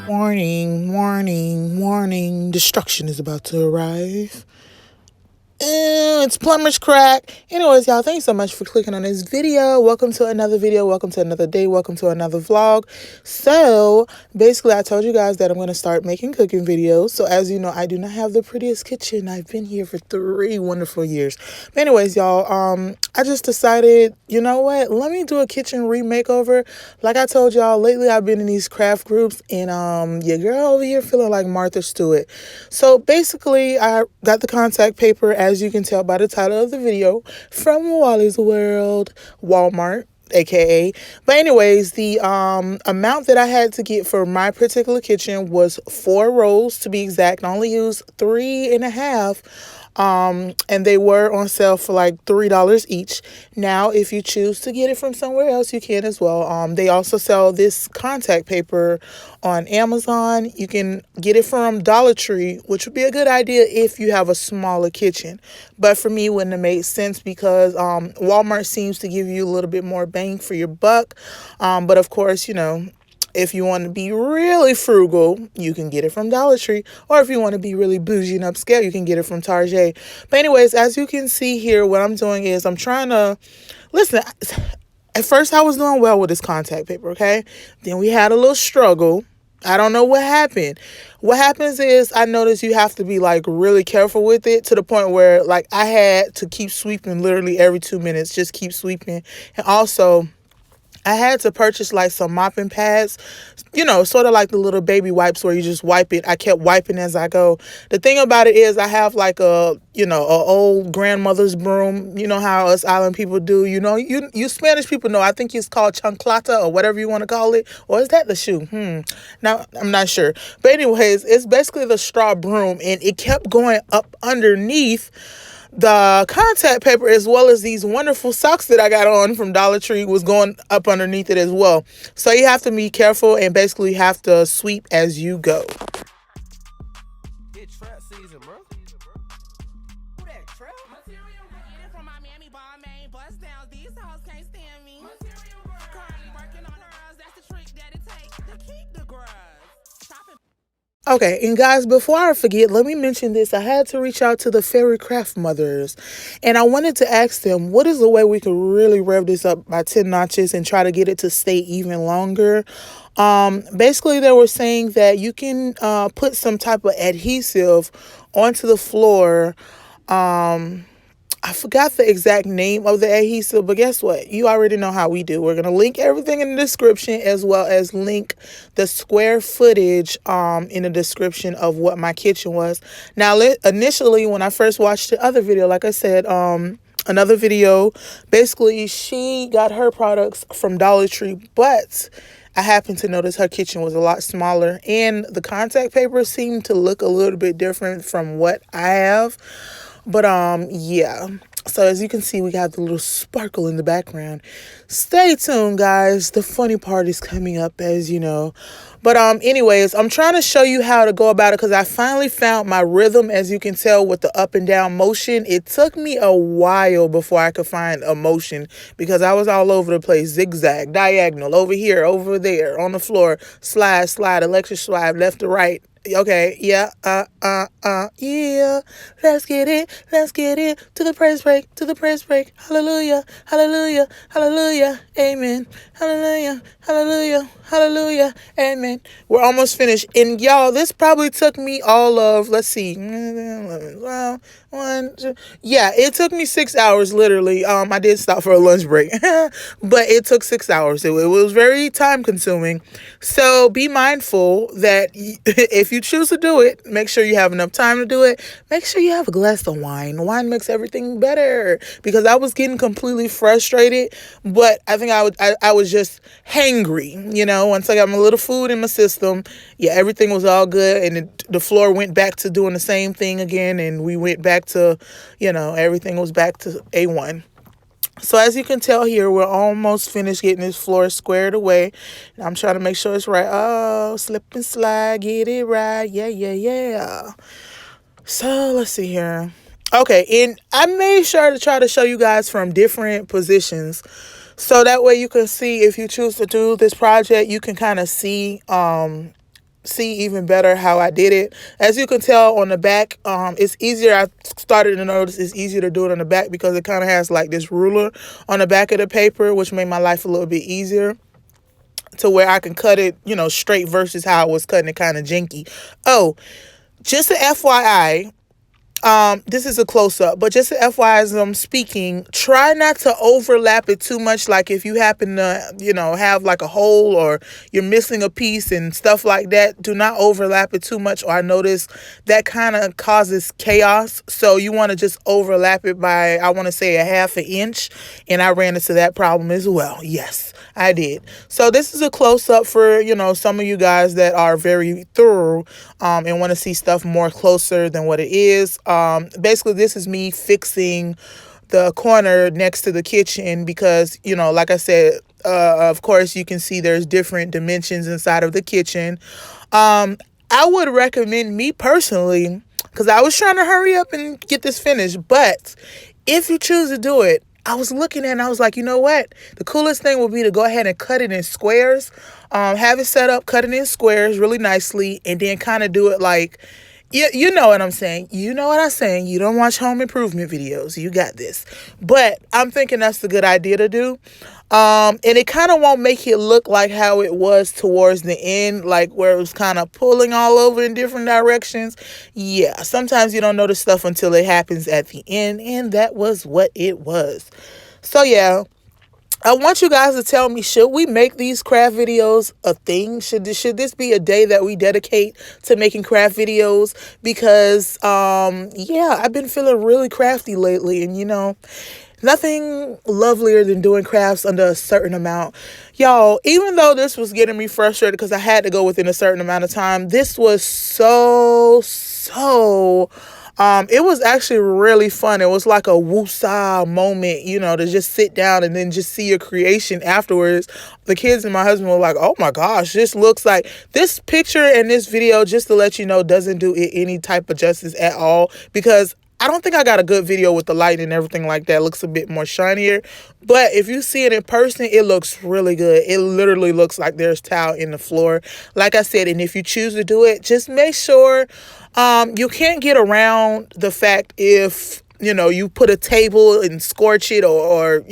Warning, warning, warning. Destruction is about to arrive. It's plumber's crack. Anyways, y'all, thanks so much for clicking on this video. Welcome to another video. Welcome to another day. Welcome to another vlog. So basically, I told you guys that I'm going to start making cooking videos. So as you know, I do not have the prettiest kitchen. I've been here for 3 wonderful years. But anyways, y'all, I just decided, you know what? Let me do a kitchen remakeover. Like I told y'all, lately I've been in these craft groups, and your girl over here feeling like Martha Stewart. So basically, I got the contact paper, as you can tell by the title of the video, from Wally's World, Walmart, aka. But anyways, the amount that I had to get for my particular kitchen was 4 rolls to be exact. I only used 3.5. And they were on sale for like $3 each. Now, if you choose to get it from somewhere else, you can as well. They also sell this contact paper on Amazon. You can get it from Dollar Tree, which would be a good idea if you have a smaller kitchen. But for me, it wouldn't have made sense because Walmart seems to give you a little bit more bang for your buck. But of course, you know, if you want to be really frugal, you can get it from Dollar Tree. Or if you want to be really bougie and upscale, you can get it from Target. But anyways, as you can see here, what I'm doing is I'm trying to... Listen, at first I was doing well with this contact paper, okay? Then we had a little struggle. I don't know what happened. What happens is I noticed you have to be like really careful with it, to the point where like I had to keep sweeping literally every 2 minutes, just keep sweeping. And also, I had to purchase like some mopping pads, you know, sort of like the little baby wipes where you just wipe it. I kept wiping as I go. The thing about it is I have like a old grandmother's broom. You know how us island people do, you know, you Spanish people know, I think it's called chanclata or whatever you want to call it. Or is that the shoe? Now, I'm not sure. But anyways, it's basically the straw broom, and it kept going up underneath the contact paper, as well as these wonderful socks that I got on from Dollar Tree was going up underneath it as well. So you have to be careful and basically have to sweep as you go. It's trap season, bro. Who that trap? Material get it from my mammy, ball main, bust down. These hoes can't stand me. Material currently working on her eyes. That's the trick that it takes to keep the grudge. Shopping. Okay, and guys, before I forget, let me mention this. I had to reach out to the Fairy Craft Mothers, and I wanted to ask them, what is the way we could really rev this up by 10 notches and try to get it to stay even longer? Basically, they were saying that you can put some type of adhesive onto the floor. I forgot the exact name of the adhesive, but guess what? You already know how we do. We're going to link everything in the description, as well as link the square footage in the description of what my kitchen was. Now, initially, when I first watched the other video, like I said, another video, basically, she got her products from Dollar Tree, but I happened to notice her kitchen was a lot smaller, and the contact paper seemed to look a little bit different from what I have. But yeah, so as you can see, we got the little sparkle in the background. Stay tuned, guys. The funny part is coming up, as you know. But anyways, I'm trying to show you how to go about it, because I finally found my rhythm, as you can tell, with the up and down motion. It took me a while before I could find a motion, because I was all over the place, zigzag, diagonal, over here, over there, on the floor, slide, electric slide, left to right. Okay, yeah, yeah. Let's get it to the praise break, hallelujah, hallelujah, hallelujah, amen, hallelujah, hallelujah, hallelujah, amen. We're almost finished, and y'all, this probably took me all of, let's see, 11, 1, 2, yeah, it took me 6 hours, literally. I did stop for a lunch break, but it took 6 hours. It was very time consuming, so be mindful that if you choose to do it, make sure you have enough time to do it. Make sure you have a glass of wine. Wine makes everything better, because I was getting completely frustrated, but I think I was just hangry, you know. Once I got my little food in my system, yeah, everything was all good, and the floor went back to doing the same thing again, and we went back to, you know, everything was back to A1. So as you can tell here, we're almost finished getting this floor squared away. I'm trying to make sure it's right. Oh, slip and slide, get it right. Yeah. So let's see here. Okay, and I made sure to try to show you guys from different positions, so that way you can see, if you choose to do this project, you can kind of see see even better how I did it. As you can tell on the back, it's easier. I started to notice it's easier to do it on the back because it kind of has like this ruler on the back of the paper, which made my life a little bit easier to where I can cut it, straight versus how I was cutting it kind of janky. Oh, just an FYI, this is a close-up, but just an FYI as I'm speaking, try not to overlap it too much. Like if you happen to, have like a hole or you're missing a piece and stuff like that, do not overlap it too much, or I notice that kind of causes chaos. So you want to just overlap it by, I want to say, a half an inch, and I ran into that problem as well. Yes, I did. So this is a close-up for, some of you guys that are very thorough and want to see stuff more closer than what it is. Basically, this is me fixing the corner next to the kitchen because, like I said, of course, you can see there's different dimensions inside of the kitchen. I would recommend, me personally, because I was trying to hurry up and get this finished, but if you choose to do it, I was looking at it and I was like, you know what? The coolest thing would be to go ahead and cut it in squares. Have it set up, cut it in squares really nicely, and then kind of do it like, you know what I'm saying. You know what I'm saying. You don't watch home improvement videos. You got this. But I'm thinking that's a good idea to do. And it kind of won't make it look like how it was towards the end, like where it was kind of pulling all over in different directions. Yeah, sometimes you don't notice stuff until it happens at the end, and that was what it was. So yeah, I want you guys to tell me, should we make these craft videos a thing? Should this be a day that we dedicate to making craft videos? Because, yeah, I've been feeling really crafty lately, and, nothing lovelier than doing crafts under a certain amount. Y'all, even though this was getting me frustrated because I had to go within a certain amount of time, this was so it was actually really fun. It was like a woosah moment, to just sit down and then just see your creation afterwards. The kids and my husband were like, oh my gosh, this looks like, this picture and this video, just to let you know, doesn't do it any type of justice at all, because I don't think I got a good video with the light and everything like that. It looks a bit more shinier. But if you see it in person, it looks really good. It literally looks like there's tile in the floor. Like I said, and if you choose to do it, just make sure you can't get around the fact if you put a table and scorch it, or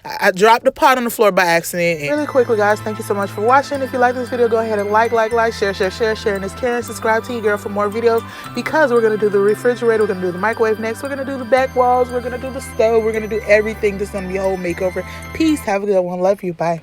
I dropped the pot on the floor by accident. And really quickly, guys, thank you so much for watching. If you like this video, go ahead and like, share. Sharing is caring. Subscribe to your girl for more videos, because we're going to do the refrigerator, we're going to do the microwave next, we're going to do the back walls, we're going to do the stove, we're going to do everything. This is going to be a whole makeover. Peace. Have a good one. Love you. Bye.